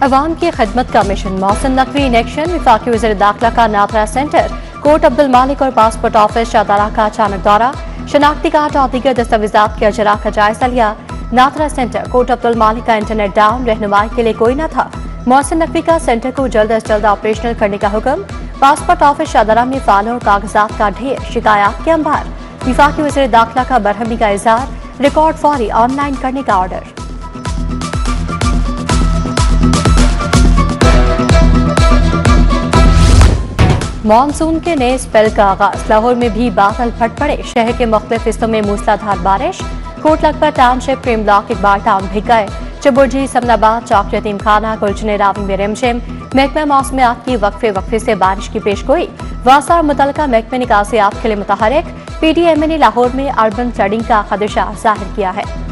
अवाम की खिदमत का mission Mohsin Naqvi in action. वफाकी वज़ीर दाखिला का नाथरा सेंटर, कोर्ट अब्दुल मालिक और पासपोर्ट ऑफिस शाहदारा का अचानक दौरा। शनाख्ती कार्ड और दीगर दस्तावेजात के अजरा का जायजा लिया। नाथरा सेंटर, कोर्ट अब्दुल मालिक का इंटरनेट डाउन, रहनुमाई के लिए कोई न था। मोहसिन नकवी का सेंटर को जल्द अज जल्द ऑपरेशनल करने का हुक्म। पासपोर्ट ऑफिस शाहदारा में फाइलों और कागजात का ढेर, शिकायत के अंबार। वफाकी वज़ीर दाखिला का बरहमी का इजहार, रिकॉर्ड फौरी ऑनलाइन करने का ऑर्डर। मानसून के नए स्पेल का आगाज, लाहौर में भी बादल फट पड़े। शहर के मुख्तलिफ हिस्सों में मूसलाधार बारिश। कोट लखपत टाउनशिप, प्रेम ब्लॉक, इकबाल टाउन भीग गए। चबुर्जी, समनाबाद, चौक यतीम खाना, गुलचने रावी में रिमझिम। महकमा मौसमियात की वक्फे से बारिश की पेशगोई। वासा और मुतलका महकमे निकासियात के लिए मुतहरिक। PDMA ने लाहौर में अर्बन फ्लडिंग का खदशा जाहिर किया है।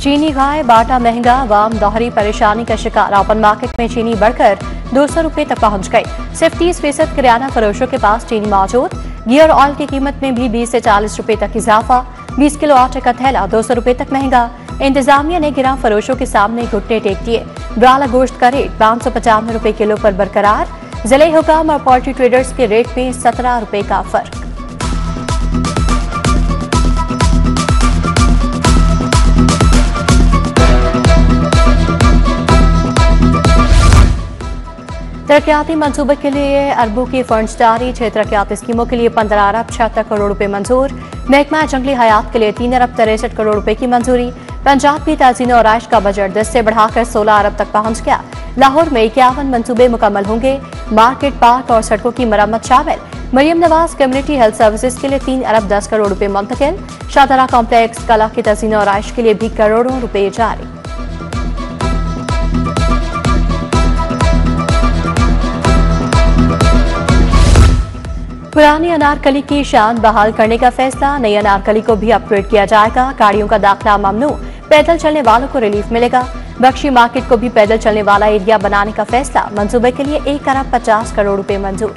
चीनी गाय बाटा महंगा, आवाम दोहरी परेशानी का शिकार। ओपन मार्केट में चीनी बढ़कर 200 रुपए तक पहुंच गई। सिर्फ 30% किराना फरोशों के पास चीनी मौजूद। गियर ऑयल की कीमत में भी 20 से 40 रुपए तक इजाफा। 20 किलो आटे का थैला 200 रुपए तक महंगा। इंतजामिया ने गिरा फरोशों के सामने घुटने टेक दिए। ब्राला गोश्त का रेट 595 रुपए किलो पर बरकरार। जिले हुकाम और पोल्ट्री ट्रेडर्स के रेट में 17 रुपए का फर्क। तरक्याती मंसूबे के लिए अरबों की फंड्स जारी। 6 तरक्याती स्कीमों के लिए 15 अरब 76 करोड़ रुपए मंजूर। महकमा जंगली हयात के लिए 3 अरब 63 करोड़ रुपए की मंजूरी। पंजाब की तज़ीन और आइश का बजट 10 से बढ़ाकर 16 अरब तक पहुंच गया। लाहौर में 51 मंसूबे मुकम्मल होंगे। मार्केट, पार्क और सड़कों की मरम्मत शामिल। Maryam Nawaz community health services के लिए 3 अरब 10 करोड़ रुपए मुंतकिल। शाहदारा कॉम्प्लेक्स, कला की तज़ीन और आइश के लिए भी करोड़ों रुपए जारी। पुरानी अनारकली की शान बहाल करने का फैसला। नई अनारकली को भी अपग्रेड किया जाएगा। गाड़ियों का दाखिला ममनू, पैदल चलने वालों को रिलीफ मिलेगा। बख्शी मार्केट को भी पैदल चलने वाला एरिया बनाने का फैसला। मंसूबे के लिए 1 अरब 50 करोड़ रुपए मंजूर।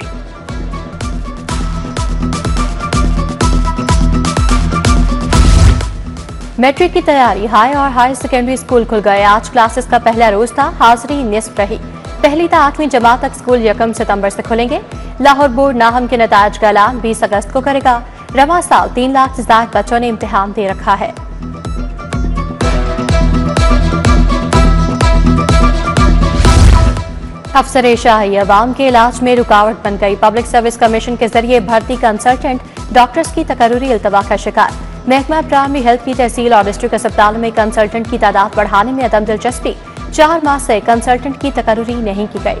मैट्रिक की तैयारी, हाई और हायर सेकेंडरी स्कूल खुल गए। आज क्लासेस का पहला रोज था, हाजिरी निस्फ रही। पहली से 8वीं जमात तक स्कूल 1 सितंबर से खुलेंगे। लाहौर बोर्ड नाहम के नतायज का ऐलान 20 अगस्त को करेगा। रवां साल 3 लाख से ज्यादा बच्चों ने इम्तिहान दे रखा है। अफसर शाही अवाम के इलाज में रुकावट बन गई। पब्लिक सर्विस कमीशन के जरिए भर्ती कंसल्टेंट डॉक्टर्स की तकर्रुरी इल्तवा का शिकार। महकमा प्राइमरी हेल्थ की तहसील और डिस्ट्रिक्ट अस्पतालों में कंसल्टेंट की तादाद बढ़ाने में अदम दिलचस्पी। 4 माह से कंसल्टेंट की तकर्रुरी नहीं की गई।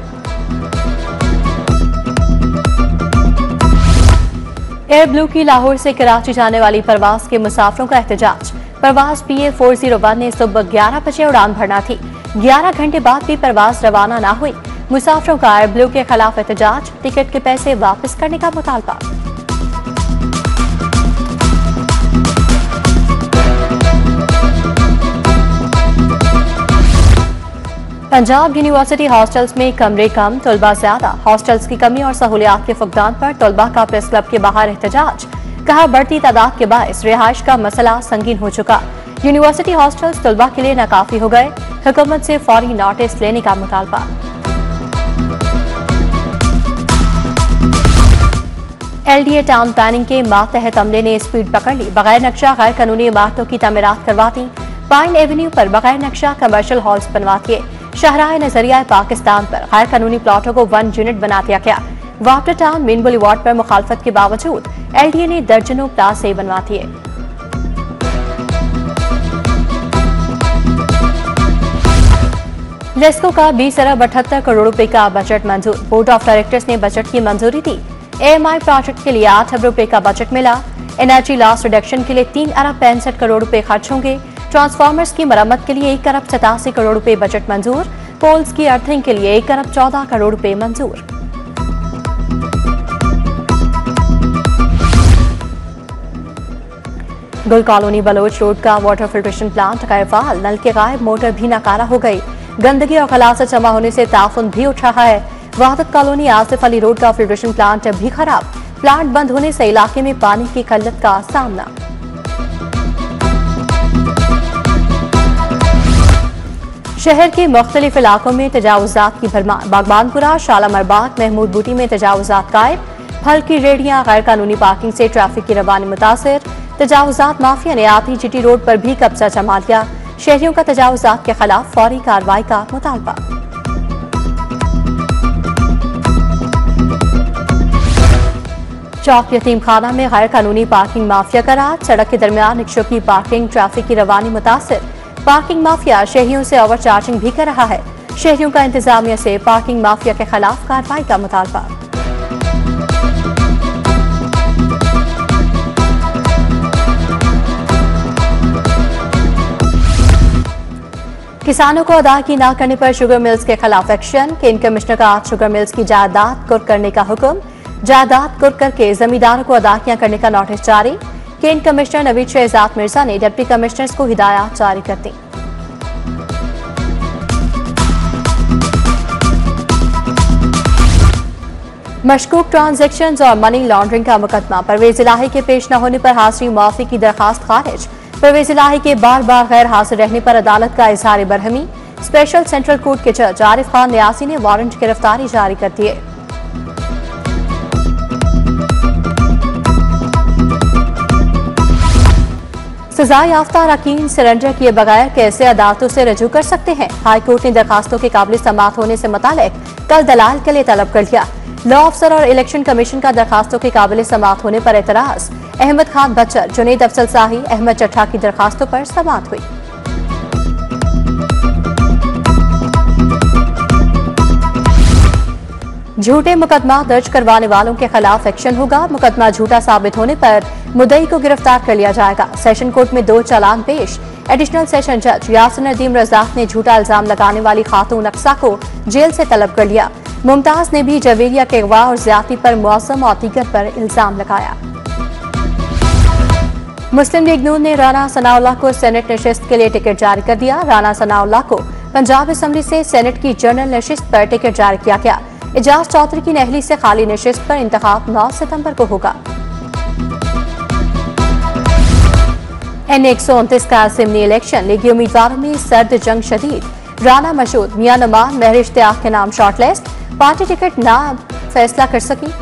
एयर ब्लू की लाहौर से कराची जाने वाली परवाज के मुसाफिरों का एहतजाज। परवाज PA 401 ने सुबह 11 बजे उड़ान भरना थी। 11 घंटे बाद भी परवाज रवाना न हुई। मुसाफिरों का एयर ब्लू के खिलाफ एहतजाज। टिकट के पैसे वापस करने का मुतालबा। पंजाब यूनिवर्सिटी हॉस्टल्स में कमरे कम, तलबा ज्यादा। हॉस्टल्स की कमी और सहूलियात के फुकदान पर तलबा का प्रेस क्लब के बाहर एहतजाज। कहा, बढ़ती तादाद के बायस रिहाइश का मसला संगीन हो चुका। यूनिवर्सिटी हॉस्टल्स तलबा के लिए नाकाफी हो गए। हुकूमत से फौरी नोटिस लेने का मुतालबा। LDA टाउन प्लानिंग के मातहत अमले ने स्पीड पकड़ ली। बगैर नक्शा गैर कानूनी इमारतों की तामीरात करवाती। पाइन एवेन्यू पर बगैर नक्शा कमर्शियल हॉल्स बनवा दिए। शाहराह नजरिया पाकिस्तान पर गैर कानूनी प्लॉटों को 1 यूनिट बना दिया गया। वाटर टाउन मेन बुलेवार्ड पर मुखालफत के बावजूद LDA ने दर्जनों क्लास A बनवा दिए। लेस्को का 20 अरब 78 करोड़ रुपए का बजट मंजूर। बोर्ड ऑफ डायरेक्टर्स ने बजट की मंजूरी दी। AMI प्रोजेक्ट के लिए 8 अरब रुपए का बजट मिला। एनर्जी लॉस रिडक्शन के लिए 3 अरब 65 करोड़ रुपए खर्च होंगे। ट्रांसफार्मर्स की मरम्मत के लिए 1 अरब 87 करोड़ रुपए बजट मंजूर। पोल्स की अर्थिंग के लिए 1 अरब 14 करोड़ रुपए मंजूर। गुल कॉलोनी बलोच रोड का वाटर फिल्ट्रेशन प्लांट गैरफाल। नल के गायब, मोटर भी नाकारा हो गई। गंदगी और खलासत जमा होने से ताफुन भी उठ रहा है। वहादत कॉलोनी आसिफ अली रोड का फिल्ट्रेशन प्लांट भी खराब। प्लांट बंद होने से इलाके में पानी की किल्लत का सामना। शहर के मुख्तलिफ इलाकों में तजावुजात की भरमार। बागबानपुरा, शालामार बाग, महमूद बूटी में तजावुजात गायब। फल की रेहड़ियां, गैर कानूनी पार्किंग से ट्रैफिक की रवानी मुतासिर। तजावुजात माफिया ने आती जीटी रोड पर भी कब्जा जमा लिया। शहरियों का तजावुजात के खिलाफ फौरी कार्रवाई का मुतालबा। चौक यतीम खाना में गैर कानूनी पार्किंग माफिया का राज। सड़क के दरमियान रिक्शों की पार्किंग, ट्रैफिक की रवानी मुतासिर। पार्किंग माफिया शहरियों से ओवर चार्जिंग भी कर रहा है। शहरियों का इंतजामिया से पार्किंग माफिया के खिलाफ कार्रवाई का मुतालबा। किसानों को अदायगी न करने पर शुगर मिल्स के खिलाफ एक्शन। केन कमिश्नर का आज शुगर मिल्स की जायदाद कुर्क करने का हुक्म। जायदाद कुर्क करके जमींदारों को अदायगियां करने का नोटिस जारी। केन कमिश्नर नवीद शहजाद मिर्जा ने डिप्टी कमिश्नर्स को हिदायत जारी कर दी। मशकूक ट्रांजैक्शंस और मनी लॉन्ड्रिंग का मुकदमा। परवेज इलाही के पेश न होने पर हाजिरी मुआफी की दरखास्त खारिज। परवेज इलाही के बार बार गैर हाजिर रहने पर अदालत का इजहार बरहमी। स्पेशल सेंट्रल कोर्ट के जज आरिफ खान न्यासी ने वारंट गिरफ्तारी जारी कर दिए। सजा याफ्ता अरकान सरेंडर किए बगैर कैसे अदालतों से रजू कर सकते हैं। हाईकोर्ट ने दरखास्तों के काबिल समाअत होने से मुतालिक कल दलाल के लिए तलब कर लिया। लॉ अफसर और इलेक्शन कमीशन का दरखास्तों के काबिल समाअत होने पर एतराज। अहमद खान बच्चर, जुनैद अफजल शाही, अहमद चट्ठा की दरखास्तों पर समाअत हुई। झूठे मुकदमा दर्ज करवाने वालों के खिलाफ एक्शन होगा। मुकदमा झूठा साबित होने पर मुद्दई को गिरफ्तार कर लिया जाएगा। सेशन कोर्ट में 2 चालान पेश। एडिशनल सेशन जज यासिर नदीम रज़ाक ने झूठा इल्जाम लगाने वाली खातून अक्सा को जेल से तलब कर लिया। मुमताज ने भी जवेरिया के अगवा और ज्यादती पर मुअज़्ज़म और दीगर पर इल्जाम लगाया। मुस्लिम लीग नून ने राना सनाउल्लाह को सेनेट नशिस्त के लिए टिकट जारी कर दिया। राना सनाउल्लाह को पंजाब असम्बली से सेनेट की जनरल नशिस्त पर टिकट जारी किया गया। एजाज चौधरी की नहली से खाली नशिस्त पर इंतखाब 9 सितंबर को होगा। N129 का असेंबली इलेक्शन। लीगी उम्मीदवारों में सर्द जंग शदीद। राना मसूद, मियां नुमान, महर इश्तियाक के नाम शॉर्टलिस्ट। पार्टी टिकट ना फैसला कर सकी।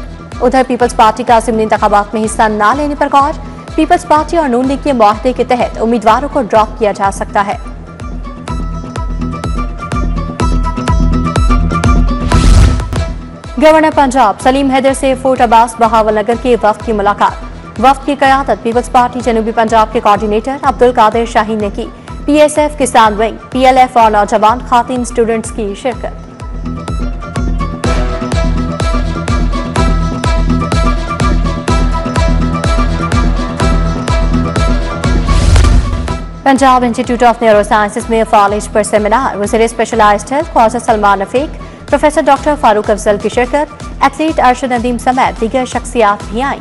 उधर पीपल्स पार्टी का असेंबली इंतखाबात में हिस्सा न लेने पर गौर। पीपल्स पार्टी और नून लीग के मुआहदे के तहत उम्मीदवारों को ड्रॉप किया जा सकता है। गवर्नर पंजाब सलीम हैदर से फोर्ट अब्बास बहावलनगर के वफ्द की मुलाकात। वफ्द की क़यादत पीपल्स पार्टी जनूबी पंजाब के कोऑर्डिनेटर अब्दुल कादिर शाहीन ने की। PSF किसान विंग, PLF और नौजवान खातिन स्टूडेंट्स की शिरकत। Punjab institute of neuro sciences में कॉलेज पर सेमिनार। वज़ीर specialised health Khawaja Salman Rafique, professor doctor Farooq Afzal की शिरकत। एथलीट अरशद नदीम समेत दीगर शख्सियात भी आईं।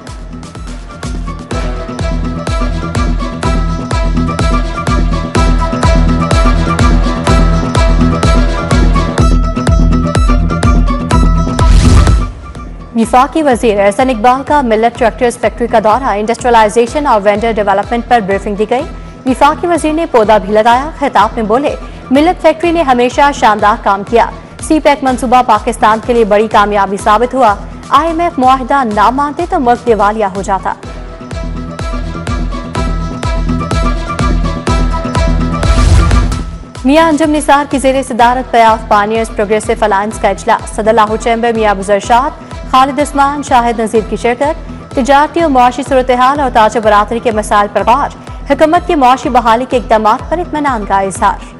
वफाकी वजीर एहसन इकबाल का मिल्लत ट्रैक्टर्स फैक्ट्री का दौरा। इंडस्ट्रियलाइजेशन और वेंडर डेवलपमेंट पर ब्रीफिंग दी गई। वफाकी वजीर ने पौधा भी लगाया। खिताब में बोले, मिल्लत फैक्ट्री ने हमेशा शानदार काम किया। CPEC मंसूबा पाकिस्तान के लिए बड़ी कामयाबी साबित हुआ। IMF मुआहिदा ना मानते तो मुल्क दिवालिया हो जाता। मियां अंजुम निसार की जेर सदारत पयाफ पानियर्स प्रोग्रेसिव अलायंस का इजलास। सदर लाहौर चैम्बर मियां अबू जरशाद, खालिद उस्मान, शाहिद नजीर की शिरकत। तिजारती और मुआशी सूरत हाल और ताज बरादरी के मसाइल पर गौर। हुकूमत की मुआशी बहाली के इक़दामात पर इत्मीनान का इजहार।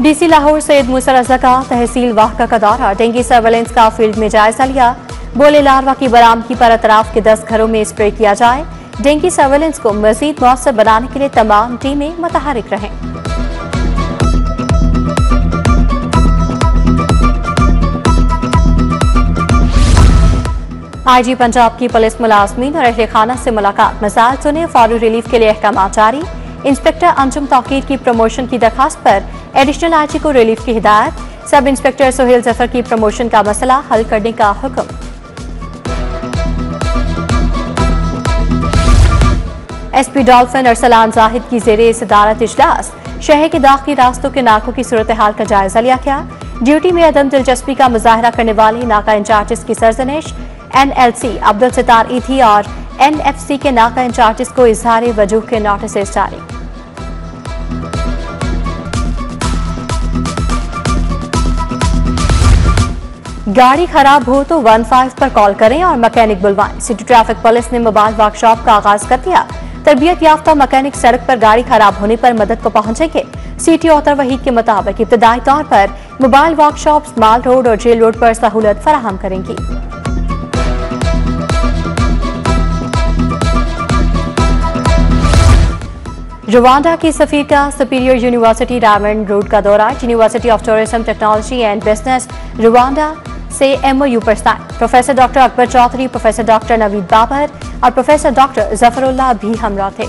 DC लाहौर सैयद मूसा रज़ा का तहसील वाहका का दौरा। डेंगू सर्वेलेंस का फील्ड में जायजा लिया। बोले लार्वा की बरामदगी पर अतराफ के 10 घरों में स्प्रे किया जाए। डेंगू सर्वेलेंस को मजीद मौसर बनाने के लिए तमाम टीमें मुतहरिक रहें। IG पंजाब की पुलिस मुलाजमीन और अहले खाना से मुलाकात। मसाइल सुने, फौरी रिलीफ के लिए अहकाम जारी। इंस्पेक्टर अंजुम तौकीर की प्रमोशन की दरखास्त पर एडिशनल आईजी को रिलीफ की हिदायत। सब इंस्पेक्टर सोहेल जफर की प्रमोशन का मसला हल करने का हुक्म। एसपी डॉल्फिन अरसलान जाहिद की जेरे सदारत इजलास शहर के दाखिली रास्तों के नाकों की सूरत हाल का जायजा लिया गया। ड्यूटी में अदम दिलचस्पी का मुजाहरा करने वाले नाका इंचार्जिस की सरजनिश। NLC अब्दुल सितार ईथी और NFC के नाका इंचार्जिस को इजहार वजूह के नोटिस जारी। गाड़ी खराब हो तो 15 पर कॉल करें और मैकेनिक बुलवाएं। सिटी ट्रैफिक पुलिस ने मोबाइल वर्कशॉप का आगाज कर दिया। तरबियत याफ्ता मैकेनिक सड़क पर गाड़ी खराब होने पर मदद को पहुंचेंगे। सिटी ऑथर वहीद के मुताबिक इब्तदाई तौर पर मोबाइल वर्कशॉप्स माल रोड और जेल रोड पर सहूलत फराहम करेंगी। रवांडा की सफीर का सुपीरियर यूनिवर्सिटी डायमंड रोड का दौरा। University of tourism technology and business Rwanda से MOU पर sign. Professor doctor Akbar Chaudhry, professor doctor Naveed Babar और प्रोफेसर डॉक्टर जफरुल्लाह भी हमरा थे।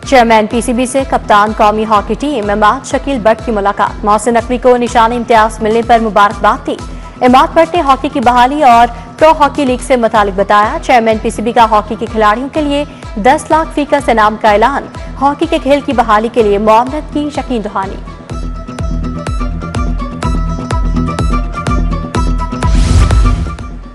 चेयरमैन PCB से कप्तान कौमी हॉकी टीम इमाद शकील भट्ट की मुलाकात। मोहसिन नकवी को निशानी इम्तियाज मिलने पर मुबारकबाद दी। इमाद भट्ट ने हॉकी की बहाली और प्रो हॉकी लीग से मुतालिक बताया। चेयरमैन PCB का हॉकी के खिलाड़ियों के लिए 10 लाख फी का इनाम का ऐलान। हॉकी के खेल की बहाली के लिए मुआवनत की यकीन दहानी।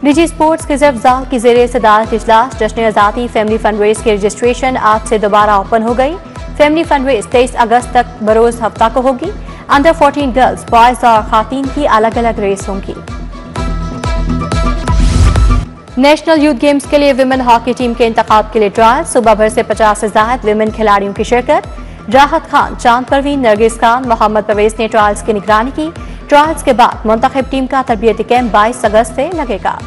निजी स्पोर्ट्स के अफजाल की जेरे सदारत इजलास। जश्न आज़ादी फैमिली फंडरेज की रजिस्ट्रेशन आज से दोबारा ओपन हो गई। फैमिली फंडरेज 23 अगस्त तक बरोज हफ्ता को होगी। अंडर 14 गर्ल्स, बॉयज और खातीन की अलग अलग रेस होंगी। नेशनल यूथ गेम्स के लिए विमेन हॉकी टीम के इंतखाब के लिए ट्रायल। सुबह भर से 50 से ज्यादा विमेन खिलाड़ियों की शिरकत। राहत खान, चांद परवीन, नरगिस खान, मोहम्मद परवेज ने ट्रायल्स की निगरानी की। ट्रायल्स के बाद मुंतखब टीम का तरबियती कैंप 22 अगस्त से लगेगा।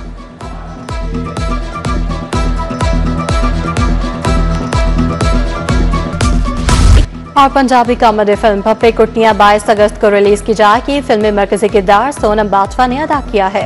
और पंजाबी कॉमेडी फिल्म पप्पे कुट्टियां 22 अगस्त को रिलीज की जाएगी। फिल्म में मरकजी किरदार सोनम बाजवा ने अदा किया है।